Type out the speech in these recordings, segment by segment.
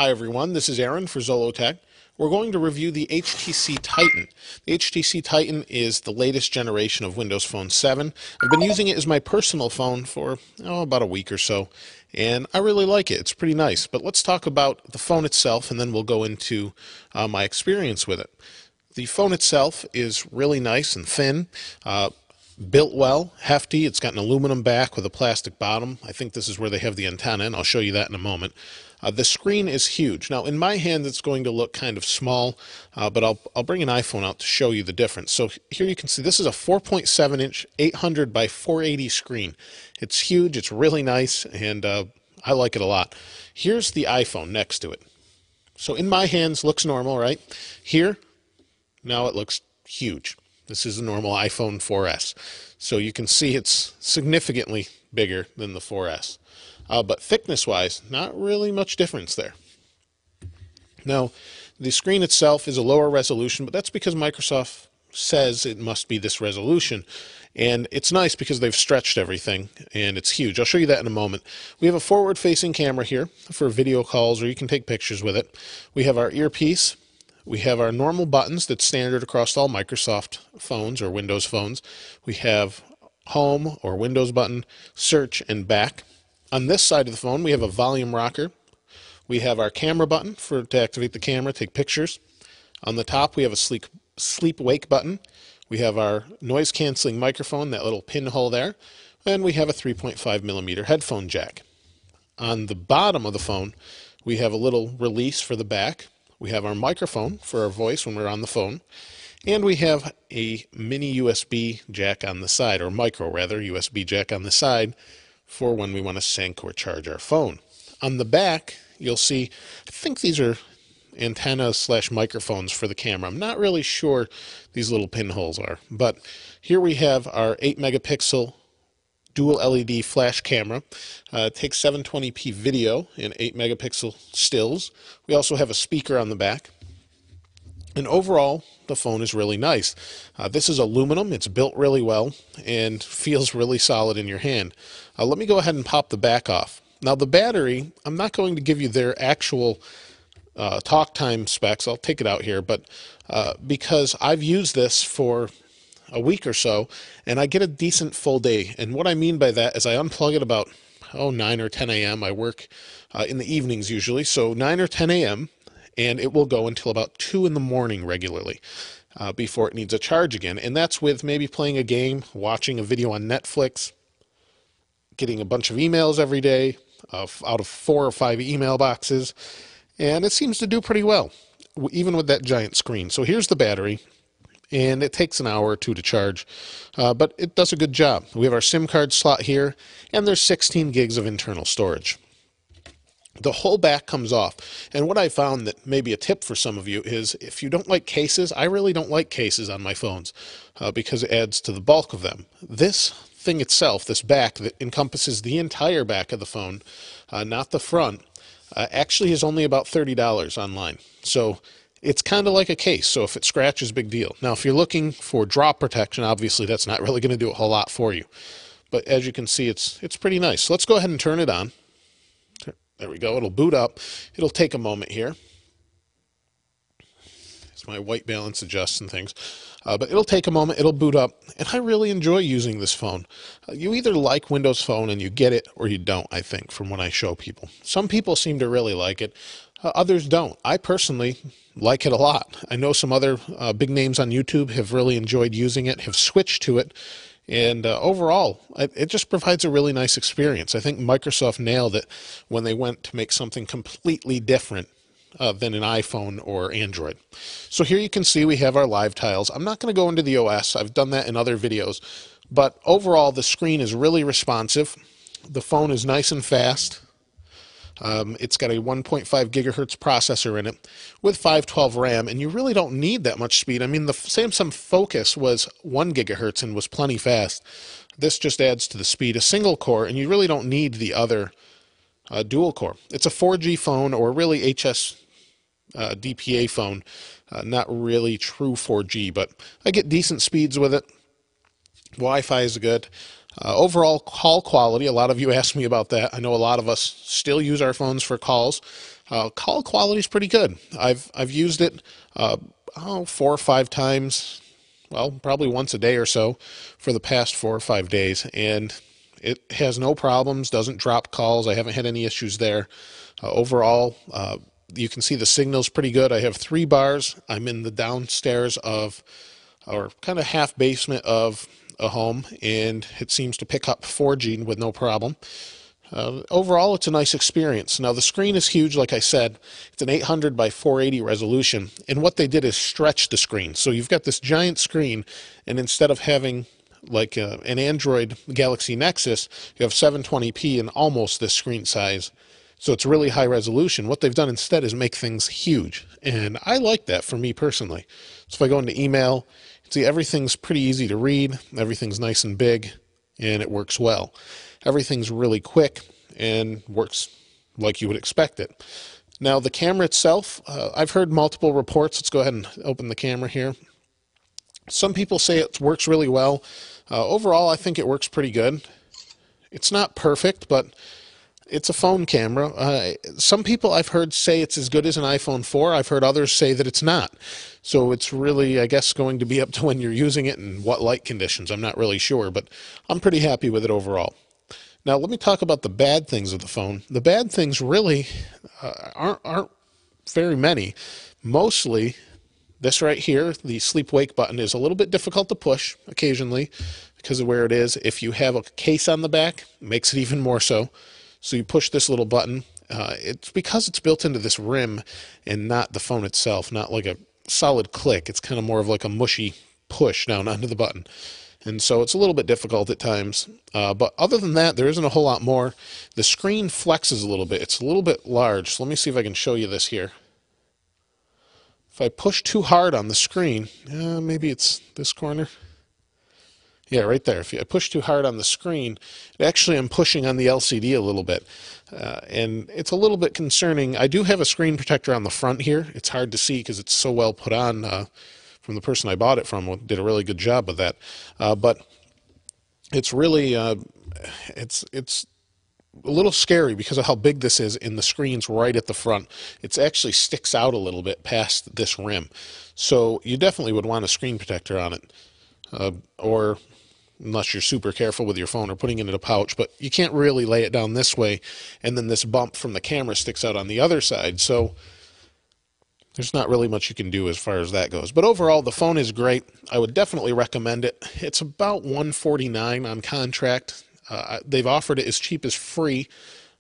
Hi everyone, this is Aaron for Zollotech. We're going to review the HTC Titan. The HTC Titan is the latest generation of Windows Phone 7. I've been using it as my personal phone for about a week or so, and I really like it. It's pretty nice. But let's talk about the phone itself, and then we'll go into my experience with it. The phone itself is really nice and thin. Built well, hefty. It's got an aluminum back with a plastic bottom. I think this is where they have the antenna, and I'll show you that in a moment. The screen is huge. Now, in my hand, it's going to look kind of small, but I'll bring an iPhone out to show you the difference. So here you can see this is a 4.7-inch 800 by 480 screen. It's huge. It's really nice, and I like it a lot. Here's the iPhone next to it. So in my hands, looks normal, right? Here, now it looks huge. This is a normal iPhone 4S. So you can see it's significantly bigger than the 4S. But thickness-wise, not really much difference there. Now, the screen itself is a lower resolution, but that's because Microsoft says it must be this resolution. And it's nice because they've stretched everything, and it's huge. I'll show you that in a moment. We have a forward-facing camera here for video calls, or you can take pictures with it. We have our earpiece. We have our normal buttons that's standard across all Microsoft phones or Windows phones. We have home or Windows button, search, and back. On this side of the phone, we have a volume rocker. We have our camera button to activate the camera, take pictures. On the top, we have a sleep wake button. We have our noise canceling microphone, that little pinhole there. And we have a 3.5mm headphone jack. On the bottom of the phone, we have a little release for the back. We have our microphone for our voice when we're on the phone. And we have a mini USB jack on the side, or micro rather, USB jack on the side for when we want to sync or charge our phone. On the back, you'll see, I think these are antennas / microphones for the camera. I'm not really sure these little pinholes are, but here we have our 8-megapixel dual LED flash camera. It takes 720p video and 8-megapixel stills. We also have a speaker on the back. And overall, the phone is really nice. This is aluminum. It's built really well and feels really solid in your hand. Let me go ahead and pop the back off. Now the battery, I'm not going to give you their actual talk time specs. I'll take it out here, but because I've used this for a week or so, and I get a decent full day. And what I mean by that is I unplug it about 9 or 10 a.m. I work in the evenings usually, so 9 or 10 a.m. and it will go until about 2 in the morning regularly before it needs a charge again. And that's with maybe playing a game, watching a video on Netflix, getting a bunch of emails every day out of 4 or 5 email boxes, and it seems to do pretty well, even with that giant screen. So here's the battery, and it takes an hour or two to charge, but it does a good job. We have our SIM card slot here, and there's 16 gigs of internal storage. The whole back comes off, and what I found that may be a tip for some of you is if you don't like cases, I really don't like cases on my phones because it adds to the bulk of them. This thing itself, this back that encompasses the entire back of the phone, not the front, actually is only about $30 online. So it's kind of like a case, so if it scratches, big deal. Now, if you're looking for drop protection, obviously that's not really going to do a whole lot for you. But as you can see, it's pretty nice. So let's go ahead and turn it on. There we go. It'll boot up. It'll take a moment here. As my white balance adjusts and things. But it'll take a moment. It'll boot up. And I really enjoy using this phone. You either like Windows Phone and you get it, or you don't, I think, from when I show people. Some people seem to really like it. Others don't. I personally like it a lot. I know some other big names on YouTube have really enjoyed using it, have switched to it. And overall, it just provides a really nice experience. I think Microsoft nailed it when they went to make something completely different than an iPhone or Android. So here you can see we have our live tiles. I'm not going to go into the OS. I've done that in other videos. But overall, the screen is really responsive. The phone is nice and fast. It's got a 1.5 gigahertz processor in it with 512 RAM, and you really don't need that much speed. I mean, the Samsung Focus was 1 gigahertz and was plenty fast. This just adds to the speed. A single core, and you really don't need the other dual core. It's a 4G phone, or really HS DPA phone, not really true 4G, but I get decent speeds with it. Wi-Fi is good. Overall call quality, a lot of you asked me about that. I know a lot of us still use our phones for calls. Call quality is pretty good. I've used it 4 or 5 times, well, probably once a day or so for the past 4 or 5 days, and it has no problems, doesn't drop calls. I haven't had any issues there. Overall, you can see the signal's pretty good. I have 3 bars. I'm in the downstairs of, or kind of half basement of a home, and it seems to pick up 4G with no problem. Overall, it's a nice experience. Now, the screen is huge, like I said. It's an 800 by 480 resolution, and what they did is stretch the screen. So you've got this giant screen, and instead of having like an Android Galaxy Nexus, you have 720p and almost this screen size. So it's really high resolution. What they've done instead is make things huge, and I like that for me personally. So if I go into email, see everything's pretty easy to read, everything's nice and big, and it works well. Everything's really quick and works like you would expect it. Now, the camera itself, I've heard multiple reports. Let's go ahead and open the camera here. Some people say it works really well. Overall, I think it works pretty good. It's not perfect, but it's a phone camera. Some people I've heard say it's as good as an iPhone 4. I've heard others say that it's not. So it's really, I guess, going to be up to when you're using it and what light conditions. I'm not really sure, but I'm pretty happy with it overall. Now, let me talk about the bad things of the phone. The bad things really aren't very many. Mostly, this right here, the sleep-wake button, is a little bit difficult to push occasionally because of where it is. If you have a case on the back, it makes it even more so. So you push this little button. It's because it's built into this rim and not the phone itself, not like a solid click. It's kind of more of like a mushy push down onto the button. And so it's a little bit difficult at times. But other than that, there isn't a whole lot more. The screen flexes a little bit. It's a little bit large. So let me see if I can show you this here. If I push too hard on the screen, maybe it's this corner. Yeah, right there. If I push too hard on the screen, actually I'm pushing on the LCD a little bit. And it's a little bit concerning. I do have a screen protector on the front here. It's hard to see because it's so well put on from the person I bought it from. Did a really good job with that. But it's really, it's a little scary because of how big this is, and the screen's right at the front. It actually sticks out a little bit past this rim. So you definitely would want a screen protector on it. Or unless you're super careful with your phone or putting it in a pouch, but you can't really lay it down this way, and then this bump from the camera sticks out on the other side. So there's not really much you can do as far as that goes. But overall, the phone is great. I would definitely recommend it. It's about $149 on contract. They've offered it as cheap as free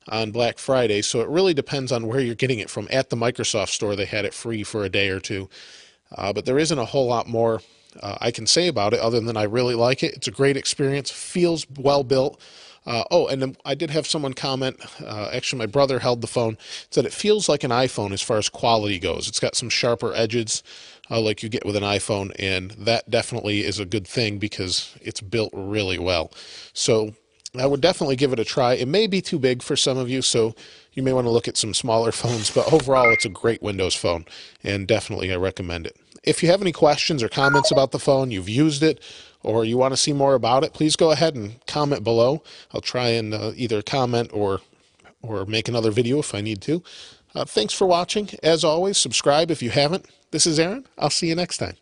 on Black Friday, so it really depends on where you're getting it from. At the Microsoft store, they had it free for a day or two. But there isn't a whole lot more I can say about it other than I really like it. It's a great experience, feels well built. And then I did have someone comment, actually my brother held the phone, said it feels like an iPhone as far as quality goes. It's got some sharper edges like you get with an iPhone, and that definitely is a good thing because it's built really well. So I would definitely give it a try. It may be too big for some of you, so you may want to look at some smaller phones, but overall it's a great Windows phone, and definitely I recommend it. If you have any questions or comments about the phone, you've used it, or you want to see more about it, please go ahead and comment below. I'll try and either comment or make another video if I need to. Thanks for watching. As always, subscribe if you haven't. This is Aaron. I'll see you next time.